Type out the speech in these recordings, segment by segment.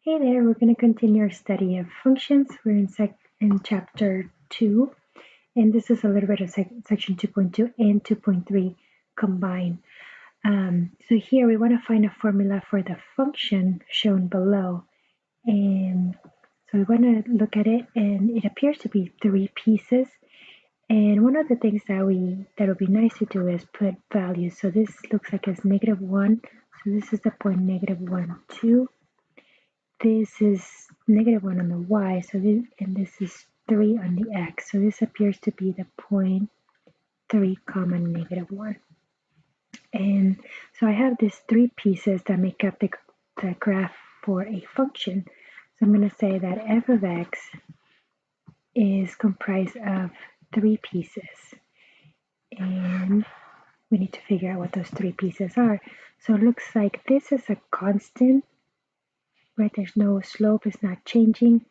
Hey there, we're going to continue our study of functions. We're in chapter 2, and this is a little bit of section 2.2 and 2.3 combined. So here we want to find a formula for the function shown below. And so we want to look at it, and it appears to be 3 pieces. And one of the things that would be nice to do is put values. So this looks like it's -1. So this is the point -1, 2. This is -1 on the y, so this is 3 on the x. So this appears to be the point 3 comma -1. And so I have these 3 pieces that make up the graph for a function. So I'm going to say that f of x is comprised of 3 pieces. And we need to figure out what those 3 pieces are. So it looks like this is a constant, right? There's no slope, it's not changing.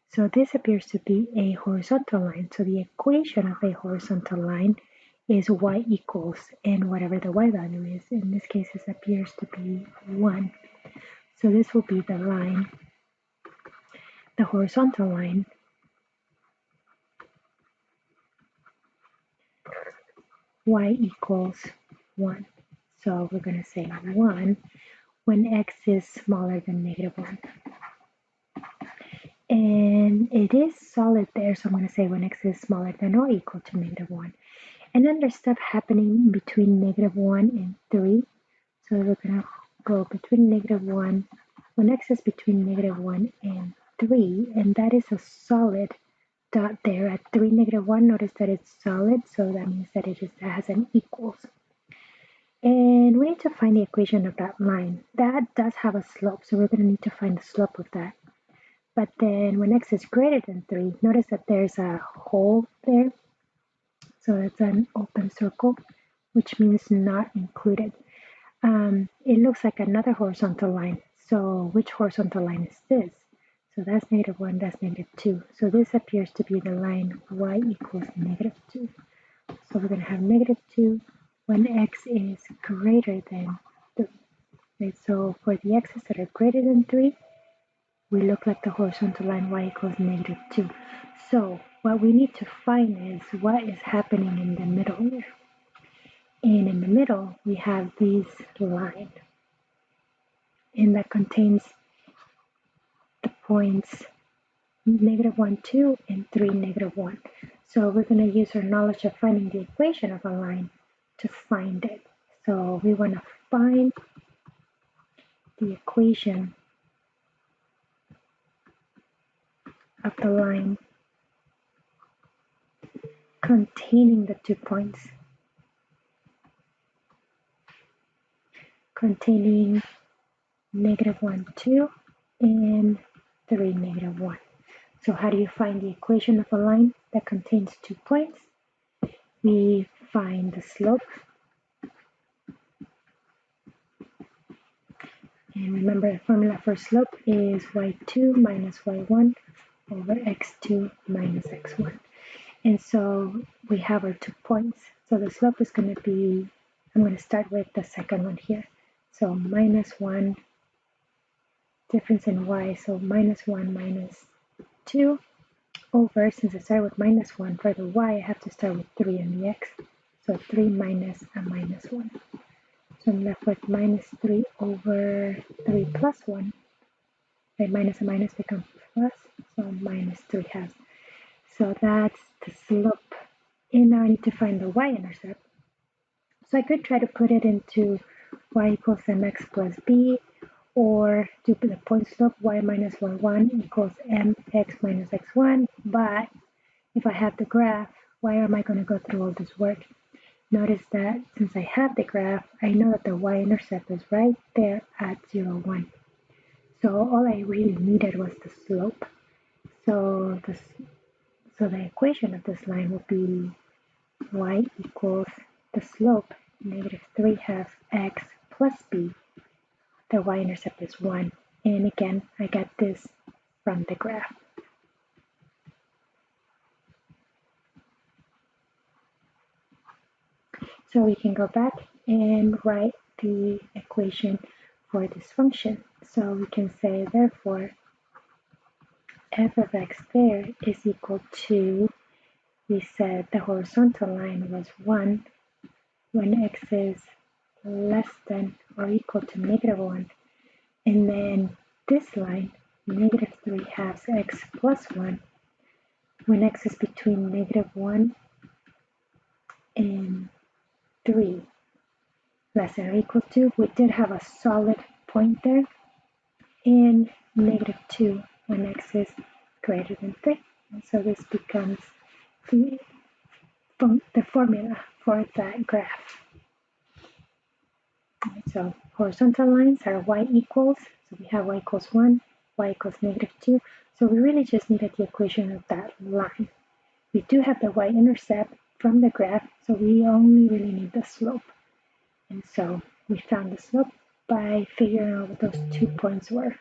So this appears to be a horizontal line. So the equation of a horizontal line is y equals and whatever the y value is. In this case, this appears to be 1. So this will be the line, the horizontal line, y equals 1. So we're going to say 1 when x is smaller than -1. And it is solid there, so I'm going to say when x is smaller than or equal to -1. And then there's stuff happening between -1 and 3. So we're going to go between -1, when x is between -1 and 3, and that is a solid dot there at 3, -1. Notice that it's solid, so that means that it has an equals. And we need to find the equation of that line. That does have a slope, so we're going to need to find the slope of that. But then when x is greater than 3, notice that there's a hole there. So it's an open circle, which means not included. It looks like another horizontal line. So which horizontal line is this? So that's -1, that's -2. So this appears to be the line y equals -2. So we're going to have -2 when x is greater than 3. Right? So for the x's that are greater than 3, we look like the horizontal line y equals -2. So what we need to find is what is happening in the middle here. And in the middle, we have this line, and that contains the points -1, 2, and 3, -1. So we're going to use our knowledge of finding the equation of a line to find it. So we want to find the equation of the line containing the 2 points, containing -1, 2, and 3, -1. So how do you find the equation of a line that contains 2 points? We find the slope. And remember, the formula for slope is y2 minus y1 over x2 minus x1. And so we have our 2 points. So the slope is going to be, I'm going to start with the second one here. So -1, difference in y, so -1 minus 2 over, since I started with -1 for the y, I have to start with 3 on the x. So 3 minus a -1. So I'm left with -3 over 3 plus 1. Right, minus and minus become plus, so -3/2. So that's the slope. And now I need to find the y-intercept. So I could try to put it into y equals mx plus b, or do the point slope y minus y1 equals mx minus x1. But if I have the graph, why am I going to go through all this work? Notice that since I have the graph, I know that the y-intercept is right there at 0, 1. So all I really needed was the slope. So the equation of this line will be y equals the slope -3/2 x plus b. The y-intercept is 1. And again, I got this from the graph. So we can go back and write the equation for this function. So we can say, therefore, f of x there is equal to, we said the horizontal line was 1 when x is less than or equal to -1. And then this line, -3/2 x plus 1, when x is between -1 and 3, less than or equal to, we did have a solid point there, and -2 when x is greater than 3. And so this becomes the formula for that graph. So horizontal lines are y equals, so we have y equals 1, y equals -2. So we really just needed the equation of that line. We do have the y-intercept from the graph, so we only really need the slope. And so we found the slope by figuring out what those 2 points were.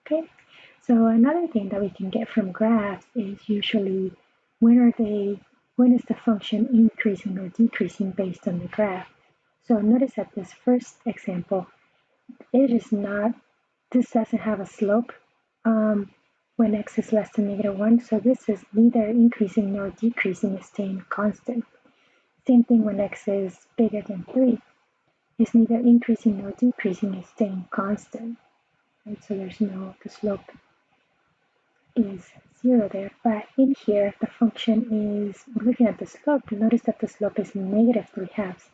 Okay, so another thing that we can get from graphs is usually when is the function increasing or decreasing based on the graph. So notice that this first example, this doesn't have a slope when x is less than -1. So this is neither increasing nor decreasing, it's staying constant. Same thing when x is bigger than 3. It's neither increasing nor decreasing, it's staying constant. Right? So the slope is 0 there. But in here, the function is, looking at the slope, notice that the slope is -3/2.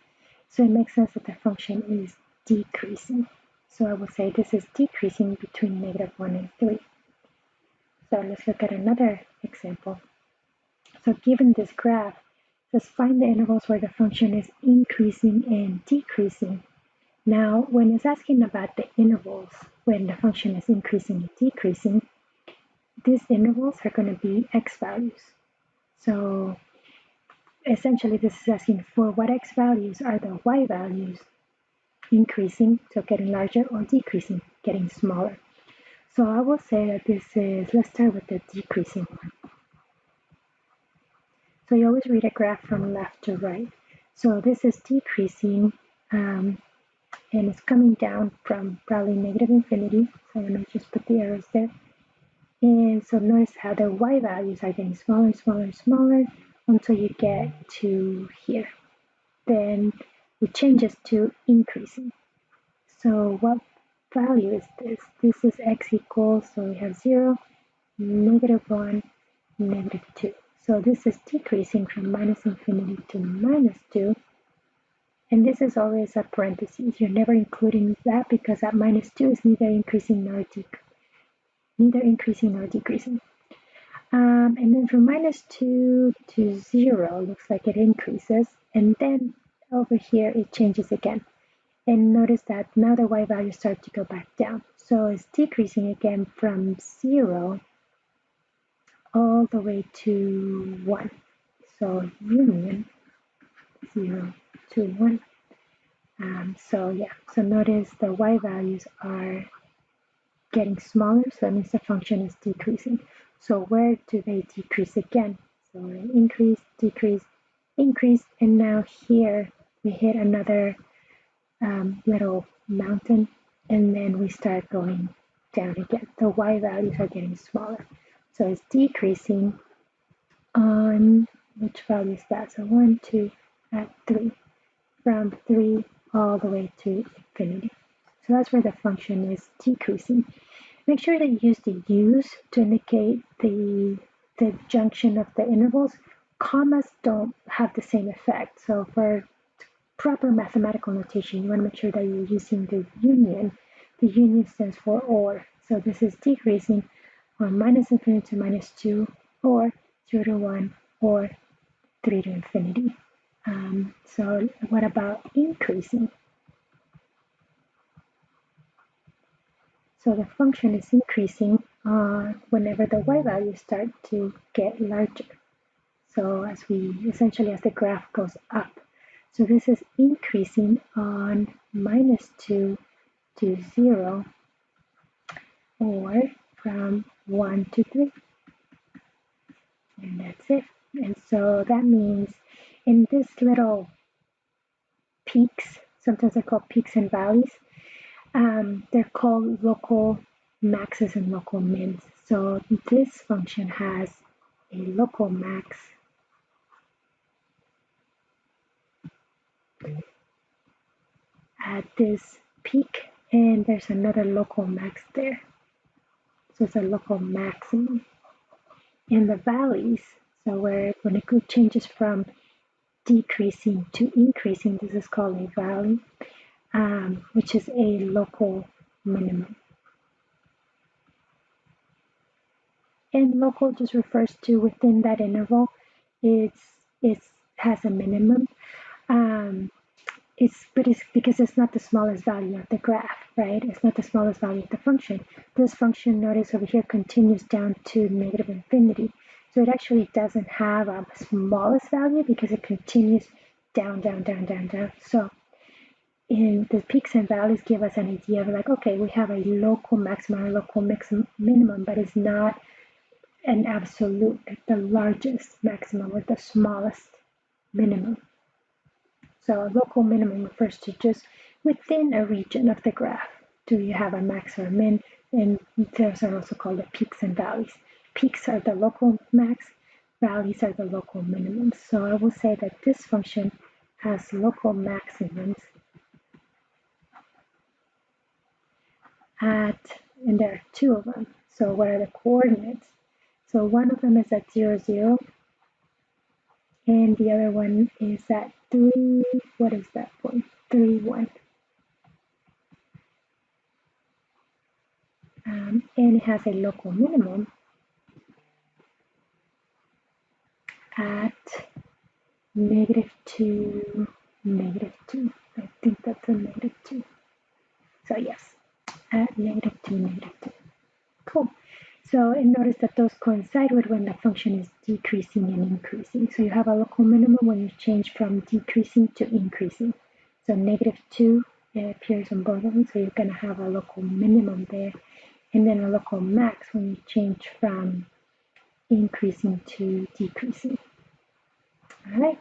So it makes sense that the function is decreasing. So I will say this is decreasing between -1 and 3. So let's look at another example. So given this graph, it says find the intervals where the function is increasing and decreasing. Now, when it's asking about the intervals when the function is increasing and decreasing, these intervals are going to be x values. So essentially, this is asking for what x values are the y values increasing, so getting larger, or decreasing, getting smaller. So I will say that this is, let's start with the decreasing one. So you always read a graph from left to right. So this is decreasing, and it's coming down from probably -infinity. So I'm going to just put the arrows there. And so notice how the y values are getting smaller, smaller, smaller until you get to here. Then it changes to increasing. So what value is this? This is x equals, so we have 0, -1, -2. So this is decreasing from -infinity to -2. And this is always a parentheses. You're never including that because that -2 is neither increasing nor decreasing. And then from -2 to 0, looks like it increases. And then over here, it changes again. And notice that now the y values start to go back down. So it's decreasing again from 0 all the way to 1. So union 0 to 1. So notice the y values are getting smaller, so that means the function is decreasing. So where do they decrease again? So increase, decrease, increase, and now here we hit another little mountain, and then we start going down again. The y values are getting smaller. So it's decreasing on, which value is that? So 1, 2, at 3, from 3 all the way to infinity. So that's where the function is decreasing. Make sure that you use the u's to indicate the junction of the intervals. Commas don't have the same effect. So for proper mathematical notation, you want to make sure that you're using the union. The union stands for or. So this is decreasing on -infinity to -2, or 0 to 1, or 3 to infinity. So what about increasing? So the function is increasing whenever the y values start to get larger. So as the graph goes up. So this is increasing on -2 to 0, or from 1 to 3. And that's it. And so that means in this little peaks, sometimes they're called peaks and valleys, they're called local maxes and local mins. So this function has a local max at this peak, and there's another local max there. So it's a local maximum. And the valleys, so when it changes from decreasing to increasing, this is called a valley, which is a local minimum. And local just refers to within that interval, it has a minimum. But it's because it's not the smallest value of the graph, right? It's not the smallest value of the function. This function, notice over here, continues down to negative infinity. So it actually doesn't have a smallest value because it continues down, down, down, down, down. So in the peaks and valleys give us an idea of like, okay, we have a local maximum or local minimum, but it's not an absolute, like the largest maximum or the smallest minimum. So a local minimum refers to just within a region of the graph. Do you have a max or a min? And those are also called the peaks and valleys. Peaks are the local max, valleys are the local minimums. So I will say that this function has local maximums and there are two of them. So what are the coordinates? So one of them is at 0, 0, and the other one is at 3, what is that point? 3, 1. And it has a local minimum at -2, -2. I think that's a -2. So yes, at -2, -2. Cool. So and notice that those coincide with when the function is decreasing and increasing. So you have a local minimum when you change from decreasing to increasing. So -2 appears on both of them. So you're going to have a local minimum there. And then a local max when you change from increasing to decreasing. All right.